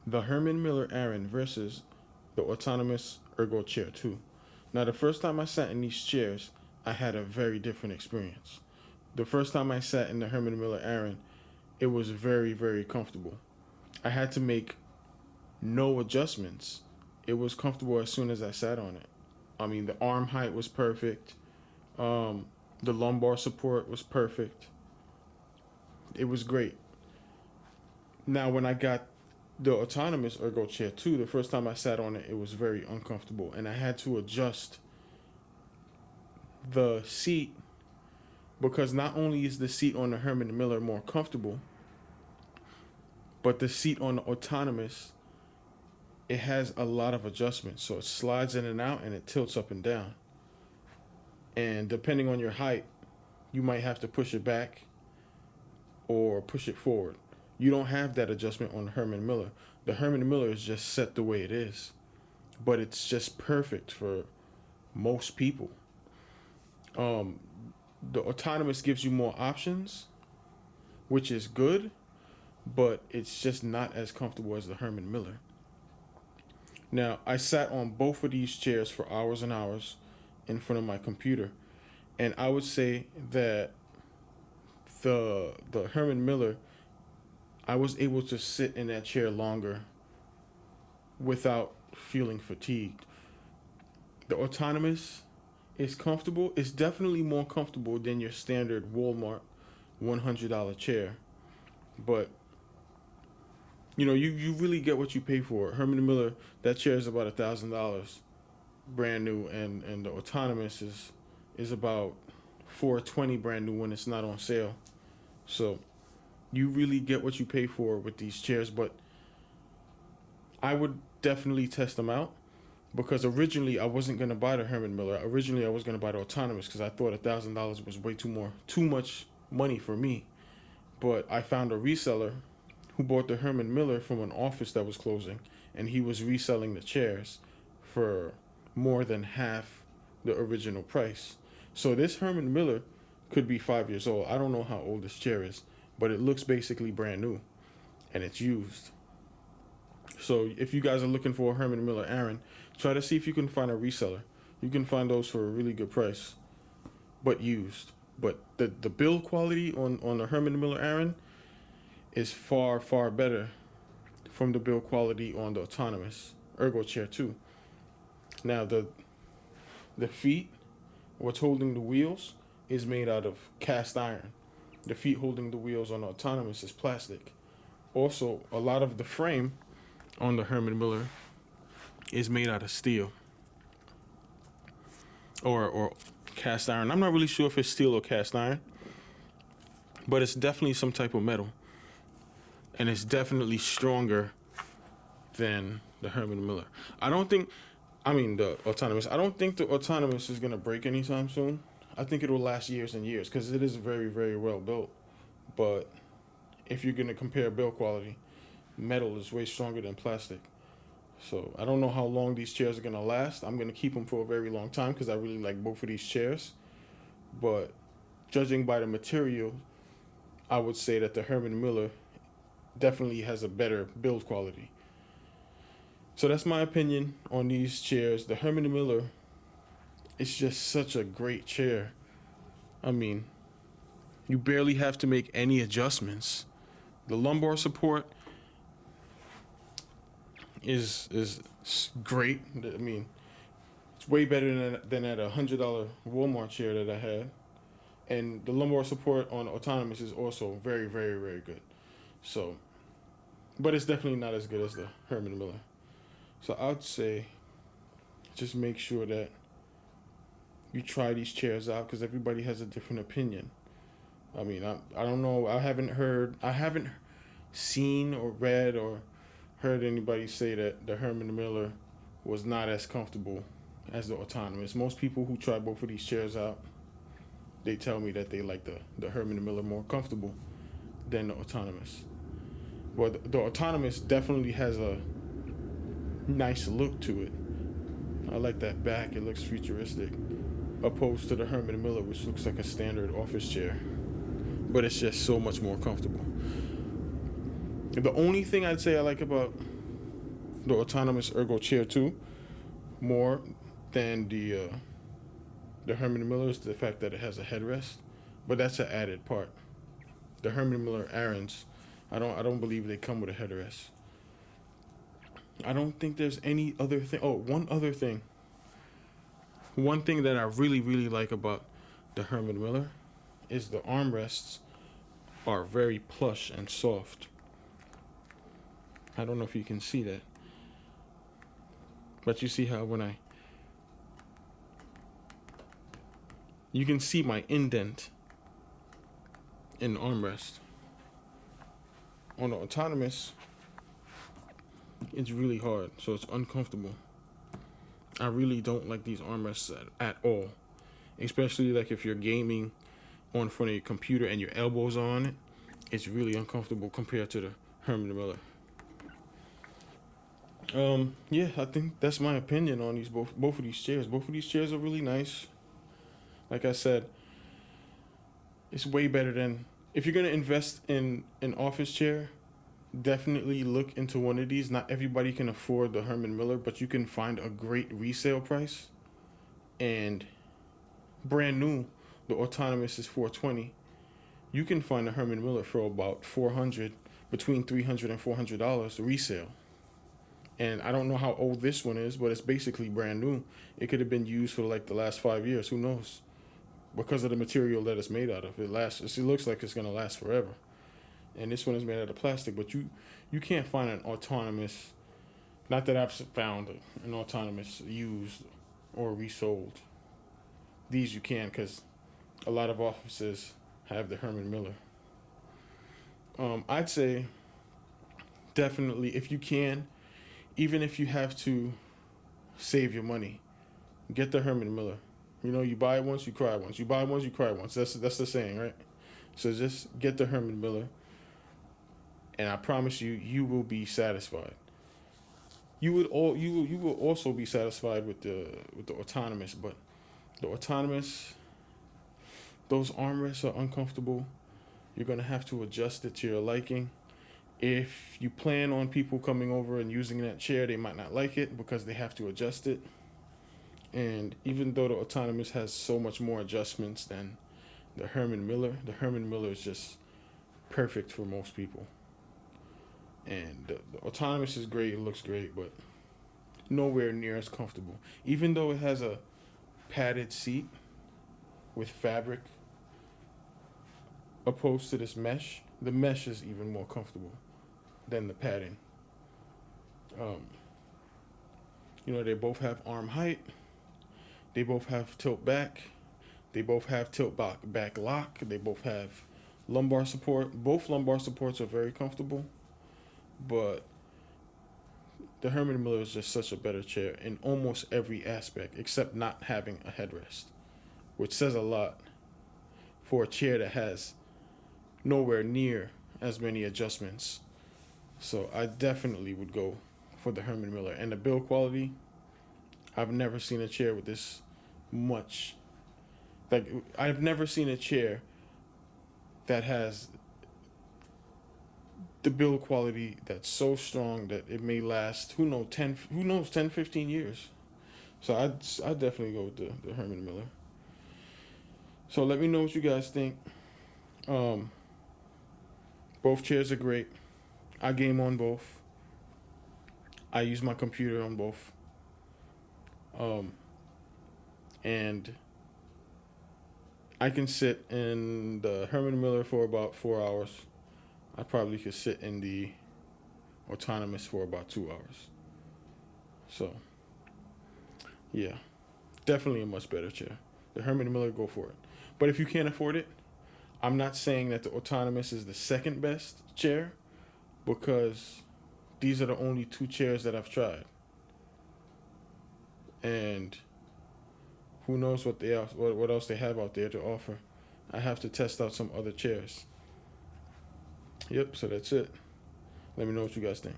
the Herman Miller Aeron versus the autonomous Ergo Chair 2. Now, the first time I sat in these chairs, I had a very different experience. The first time I sat in the Herman Miller Aeron, it was very, very comfortable. I had to make no adjustments. It was comfortable as soon as I sat on it. I mean, the arm height was perfect. The lumbar support was perfect. It was great. Now, when I got the autonomous Ergo Chair 2, the first time I sat on it, it was very uncomfortable. And I had to adjust the seat because not only is the seat on the Herman Miller more comfortable, but the seat on the autonomous, it has a lot of adjustments. So it slides in and out and it tilts up and down. And depending on your height, you might have to push it back or push it forward. You don't have that adjustment on the Herman Miller. The Herman Miller is just set the way it is, but it's just perfect for most people. The autonomous gives you more options, which is good, but it's just not as comfortable as the Herman Miller. Now, I sat on both of these chairs for hours and hours in front of my computer, and I would say that the Herman Miller, I was able to sit in that chair longer without feeling fatigued. The autonomous is comfortable. It's definitely more comfortable than your standard Walmart $100 chair, but you really get what you pay for. Herman Miller, that chair is about $1,000, brand new, and the autonomous is about $420 brand new when it's not on sale. So you really get what you pay for with these chairs, but I would definitely test them out because originally I wasn't gonna buy the Herman Miller. Originally I was gonna buy the autonomous because I thought $1,000 was way too much money for me. But I found a reseller who bought the Herman Miller from an office that was closing, and he was reselling the chairs for more than half the original price. So this Herman Miller could be 5 years old. I don't know how old this chair is, but it looks basically brand new, and it's used. So if you guys are looking for a Herman Miller Aeron, try to see if you can find a reseller. You can find those for a really good price, but used. But the build quality on the Herman Miller Aeron is far, far better from the build quality on the autonomous Ergo Chair 2. Now, the feet, what's holding the wheels, is made out of cast iron. The feet holding the wheels on the autonomous is plastic. Also, a lot of the frame on the Herman Miller is made out of steel or cast iron. I'm not really sure if it's steel or cast iron, but it's definitely some type of metal. And it's definitely stronger than the Herman Miller. The autonomous. I don't think the autonomous is going to break anytime soon. I think it will last years and years because it is very, very well built. But if you're going to compare build quality, metal is way stronger than plastic. So I don't know how long these chairs are going to last. I'm going to keep them for a very long time because I really like both of these chairs. But judging by the material, I would say that the Herman Miller definitely has a better build quality. So that's my opinion on these chairs. The Herman Miller, it's just such a great chair. I mean, you barely have to make any adjustments. The lumbar support is great. I mean, it's way better than at $100 Walmart chair that I had. And the lumbar support on autonomous is also very, very, very good. So, but it's definitely not as good as the Herman Miller. So I'd say just make sure that you try these chairs out because everybody has a different opinion. I mean, I don't know. I haven't seen or read or heard anybody say that the Herman Miller was not as comfortable as the autonomous. Most people who try both of these chairs out, they tell me that they like the Herman Miller more comfortable than the autonomous. But the autonomous definitely has a nice look to it. I like that back. It looks futuristic. Opposed to the Herman Miller, which looks like a standard office chair. But it's just so much more comfortable. The only thing I'd say I like about the autonomous Ergo Chair 2 more than the Herman Miller is the fact that it has a headrest, but that's an added part. The Herman Miller Aarons, I don't believe they come with a headrest. I don't think there's any other thing. Oh, one other thing. One thing that I really really like about the Herman Miller is the armrests are very plush and soft. I don't know if you can see that, but you see how you can see my indent in the armrest. On the autonomous, it's really hard, so it's uncomfortable. I really don't like these armrests at all, especially like if you're gaming on front of your computer and your elbows are on it. It's really uncomfortable compared to the Herman Miller. Yeah, I think that's my opinion on these both of these chairs. Both of these chairs are really nice. Like I said, it's way better than if you're gonna invest in an office chair. Definitely look into one of these. Not everybody can afford the Herman Miller, but you can find a great resale price. And brand new, the autonomous is $420. You can find a Herman Miller for about $400, between $300 and $400 resale. And I don't know how old this one is, but it's basically brand new. It could have been used for like the last 5 years. Who knows? Because of the material that it's made out of, it lasts. It looks like it's gonna last forever. And this one is made out of plastic, but you can't find an autonomous. Not that I've found an autonomous used or resold. These you can, because a lot of offices have the Herman Miller. I'd say definitely if you can, even if you have to save your money, get the Herman Miller. You know, you buy it once, you cry once. You buy it once, you cry once. That's the saying, right? So just get the Herman Miller, and I promise you, you will be satisfied. You will also be satisfied with the autonomous, but the autonomous, those armrests are uncomfortable. You're gonna have to adjust it to your liking. If you plan on people coming over and using that chair, they might not like it because they have to adjust it. And even though the autonomous has so much more adjustments than the Herman Miller is just perfect for most people. And the autonomous is great, it looks great, but nowhere near as comfortable. Even though it has a padded seat with fabric opposed to this mesh, the mesh is even more comfortable than the padding. They both have arm height. They both have tilt back. They both have tilt back lock. They both have lumbar support. Both lumbar supports are very comfortable, but the Herman Miller is just such a better chair in almost every aspect except not having a headrest, which says a lot for a chair that has nowhere near as many adjustments. So I definitely would go for the Herman Miller. And the build quality, I've never seen a chair with this much. Like, I've never seen a chair that has the build quality that's so strong that it may last, 10, 15 years. So I'd definitely go with the Herman Miller. So let me know what you guys think. Both chairs are great. I game on both. I use my computer on both. And I can sit in the Herman Miller for about 4 hours. I probably could sit in the autonomous for about 2 hours. So, yeah, definitely a much better chair. The Herman Miller, go for it. But if you can't afford it, I'm not saying that the autonomous is the second best chair, because these are the only two chairs that I've tried. And who knows what else they have out there to offer. I have to test out some other chairs. Yep, so that's it. Let me know what you guys think.